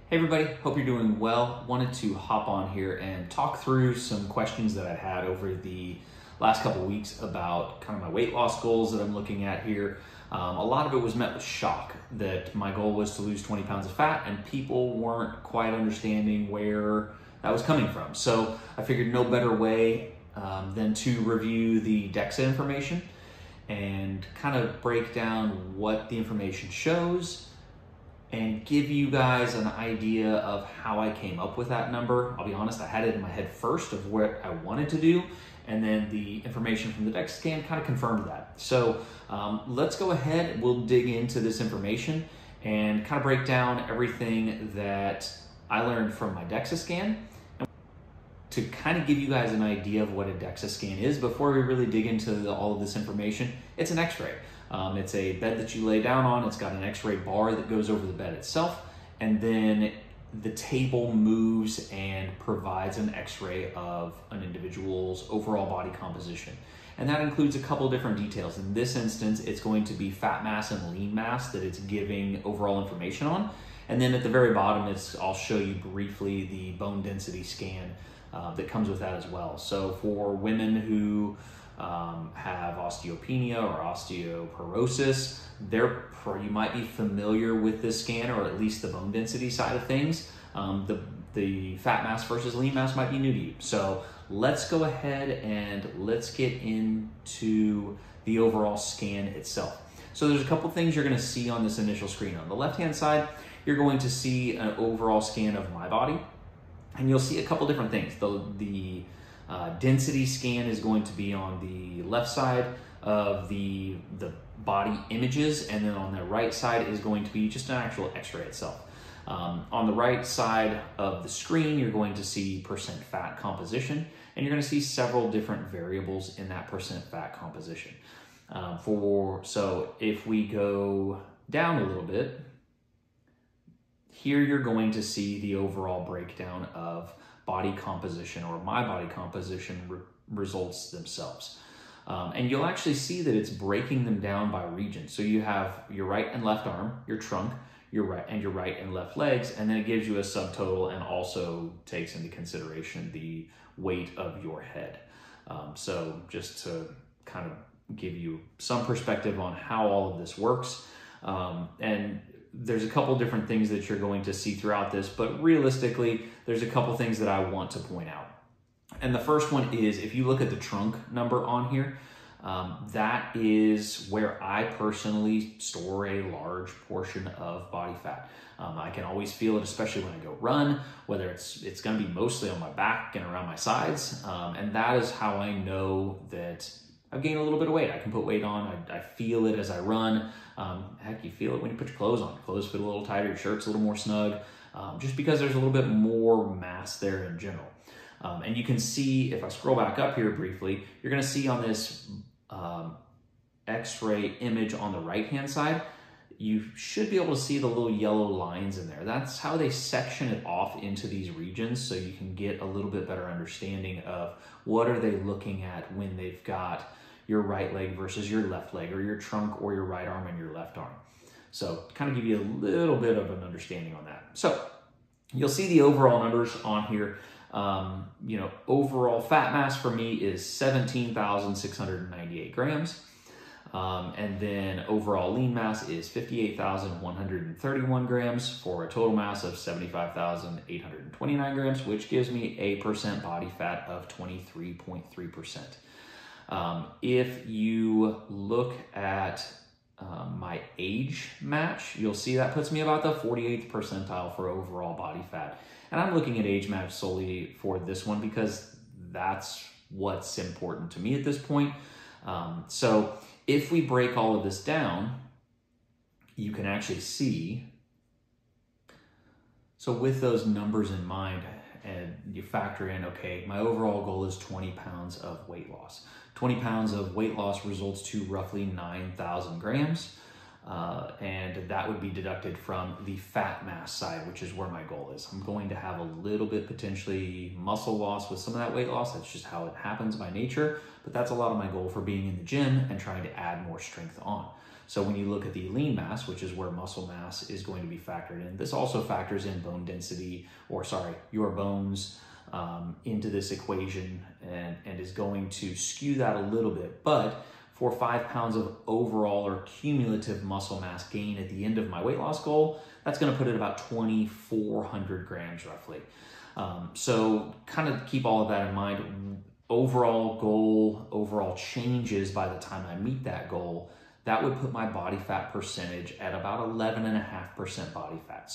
Hey everybody, hope you're doing well. Wanted to hop on here and talk through some questions that I've had over the last couple of weeks about kind of my weight loss goals that I'm looking at here. A lot of it was met with shock that my goal was to lose 20 pounds of fat and people weren't quite understanding where that was coming from. So I figured no better way than to review the DEXA information and kind of break down what the information shows and give you guys an idea of how I came up with that number. I'll be honest, I had it in my head first of what I wanted to do, and then the information from the DEXA scan kind of confirmed that. So let's go ahead, we'll dig into this information and kind of break down everything that I learned from my DEXA scan to kind of give you guys an idea of what a DEXA scan is. Before we really dig into all of this information, it's an X-ray. It's a bed that you lay down on. It's got an X-ray bar that goes over the bed itself, and then the table moves and provides an X-ray of an individual's overall body composition. And that includes a couple different details. In this instance, it's going to be fat mass and lean mass that it's giving overall information on. And then at the very bottom, I'll show you briefly the bone density scan that comes with that as well. So for women who have osteopenia or osteoporosis, you might be familiar with this scan, or at least the bone density side of things. The fat mass versus lean mass might be new to you. So let's go ahead and let's get into the overall scan itself. So there's a couple things you're going to see on this initial screen. On the left-hand side, you're going to see an overall scan of my body, and you'll see a couple different things. The density scan is going to be on the left side of the body images, and then on the right side is going to be just an actual X-ray itself. On the right side of the screen, you're going to see percent fat composition, and you're going to see several different variables in that percent fat composition. So if we go down a little bit, here you're going to see the overall breakdown of body composition, or my body composition results themselves. And you'll actually see that it's breaking them down by region. So you have your right and left arm, your trunk, your right and left legs, and then it gives you a subtotal and also takes into consideration the weight of your head. So just to kind of give you some perspective on how all of this works. And there's a couple different things that you're going to see throughout this, but realistically, there's a couple things that I want to point out. And the first one is, if you look at the trunk number on here, that is where I personally store a large portion of body fat. I can always feel it, especially when I go run, whether it's going to be mostly on my back and around my sides. And that is how I know that I've gained a little bit of weight. I can put weight on. I feel it as I run. Heck, you feel it when you put your clothes on. Clothes fit a little tighter, your shirt's a little more snug, just because there's a little bit more mass there in general. And you can see, if I scroll back up here briefly, you're going to see on this X-ray image on the right-hand side, you should be able to see the little yellow lines in there. That's how they section it off into these regions, so you can get a little bit better understanding of what are they looking at when they've got your right leg versus your left leg, or your trunk or your right arm and your left arm. So kind of give you a little bit of an understanding on that. So you'll see the overall numbers on here. Overall fat mass for me is 17,698 grams. And then overall lean mass is 58,131 grams for a total mass of 75,829 grams, which gives me a percent body fat of 23.3%. If you look at my age match, you'll see that puts me about the 48th percentile for overall body fat. And I'm looking at age match solely for this one because that's what's important to me at this point. So if we break all of this down, you can actually see, so with those numbers in mind, and you factor in, okay, my overall goal is 20 pounds of weight loss. 20 pounds of weight loss results to roughly 9,000 grams. and that would be deducted from the fat mass side, which is where my goal is. I'm going to have a little bit potentially muscle loss with some of that weight loss. That's just how it happens by nature, but that's a lot of my goal for being in the gym and trying to add more strength on. So when you look at the lean mass, which is where muscle mass is going to be factored in, this also factors in bone density, or sorry, your bones into this equation, and is going to skew that a little bit. But for 5 pounds of overall or cumulative muscle mass gain at the end of my weight loss goal, that's going to put it about 2,400 grams roughly. So kind of keep all of that in mind. Overall goal, overall changes by the time I meet that goal, that would put my body fat percentage at about 11.5% body fat.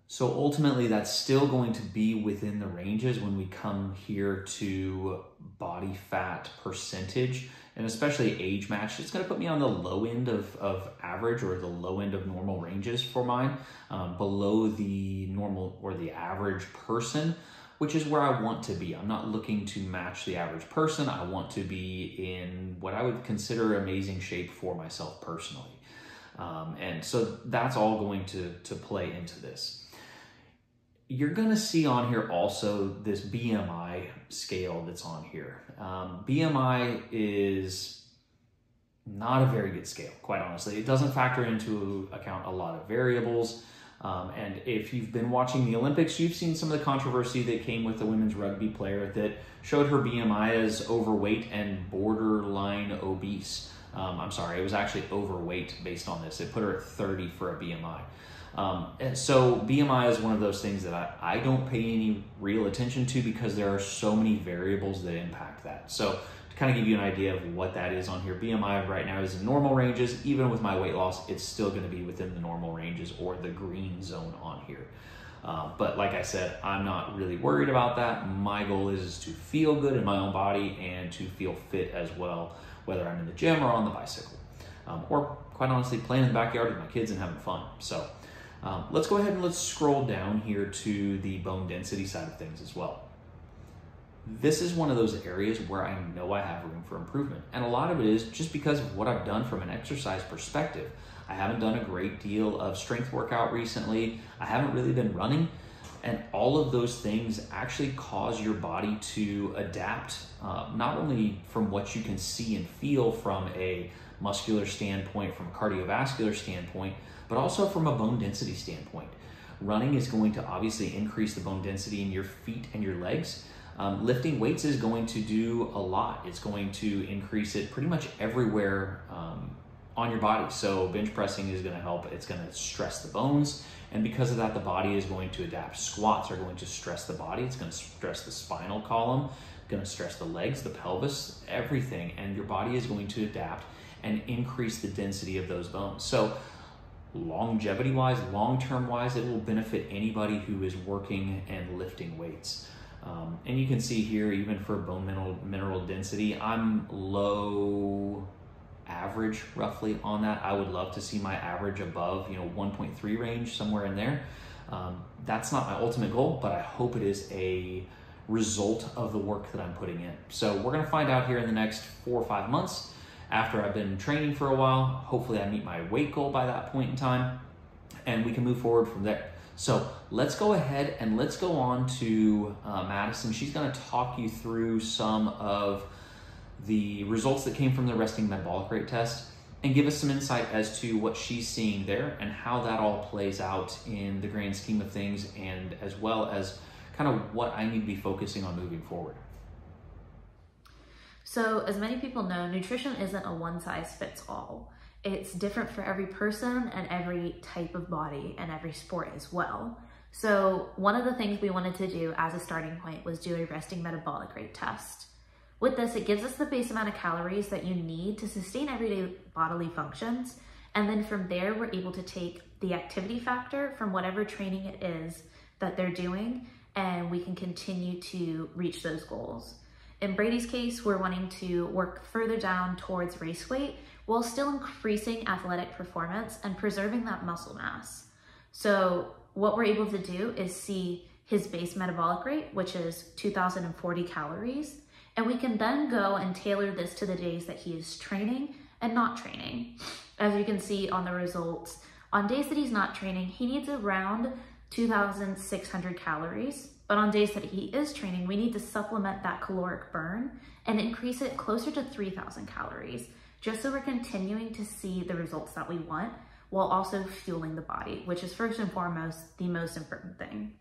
So ultimately, that's still going to be within the ranges when we come here to body fat percentage, and especially age matched. It's going to put me on the low end of average, or the low end of normal ranges for mine, below the normal or the average person, which is where I want to be. I'm not looking to match the average person. I want to be in what I would consider amazing shape for myself personally. And so that's all going to play into this. You're gonna see on here also this BMI scale that's on here. BMI is not a very good scale, quite honestly. It doesn't factor into account a lot of variables. And if you've been watching the Olympics, you've seen some of the controversy that came with the women's rugby player that showed her BMI as overweight and borderline obese. I'm sorry, it was actually overweight based on this. It put her at 30 for a BMI. And so BMI is one of those things that I don't pay any real attention to, because there are so many variables that impact that. So to kind of give you an idea of what that is on here, BMI right now is in normal ranges. Even with my weight loss, it's still going to be within the normal ranges, or the green zone on here. But like I said, I'm not really worried about that. My goal is to feel good in my own body and to feel fit as well, whether I'm in the gym or on the bicycle, or quite honestly playing in the backyard with my kids and having fun. So let's go ahead and let's scroll down here to the bone density side of things as well. This is one of those areas where I know I have room for improvement. And a lot of it is just because of what I've done from an exercise perspective. I haven't done a great deal of strength workout recently. I haven't really been running. And all of those things actually cause your body to adapt, not only from what you can see and feel from a muscular standpoint, from a cardiovascular standpoint, but also from a bone density standpoint. Running is going to obviously increase the bone density in your feet and your legs. Lifting weights is going to do a lot. It's going to increase it pretty much everywhere on your body. So bench pressing is going to help. It's going to stress the bones. And because of that, the body is going to adapt. Squats are going to stress the body. It's going to stress the spinal column, going to stress the legs, the pelvis, everything. And your body is going to adapt and increase the density of those bones. So longevity-wise, long-term-wise, it will benefit anybody who is working and lifting weights. And you can see here, even for bone mineral density, I'm low average roughly on that. I would love to see my average above, 1.3 range, somewhere in there. That's not my ultimate goal, but I hope it is a result of the work that I'm putting in. So we're gonna find out here in the next 4 or 5 months, after I've been training for a while. Hopefully I meet my weight goal by that point in time, and we can move forward from there. So let's go ahead and let's go on to Madison. She's going to talk you through some of the results that came from the Resting Metabolic Rate test and give us some insight as to what she's seeing there and how that all plays out in the grand scheme of things, and as well as kind of what I need to be focusing on moving forward. So as many people know, nutrition isn't a one-size-fits-all. It's different for every person and every type of body and every sport as well. So one of the things we wanted to do as a starting point was do a resting metabolic rate test. With this, it gives us the base amount of calories that you need to sustain everyday bodily functions. And then from there, we're able to take the activity factor from whatever training it is that they're doing, and we can continue to reach those goals. In Brady's case, we're wanting to work further down towards race weight while still increasing athletic performance and preserving that muscle mass. So what we're able to do is see his base metabolic rate, which is 2,040 calories, and we can then go and tailor this to the days that he is training and not training. As you can see on the results, on days that he's not training, he needs around 2,600 calories. But on days that he is training, we need to supplement that caloric burn and increase it closer to 3,000 calories, just so we're continuing to see the results that we want while also fueling the body, which is first and foremost the most important thing.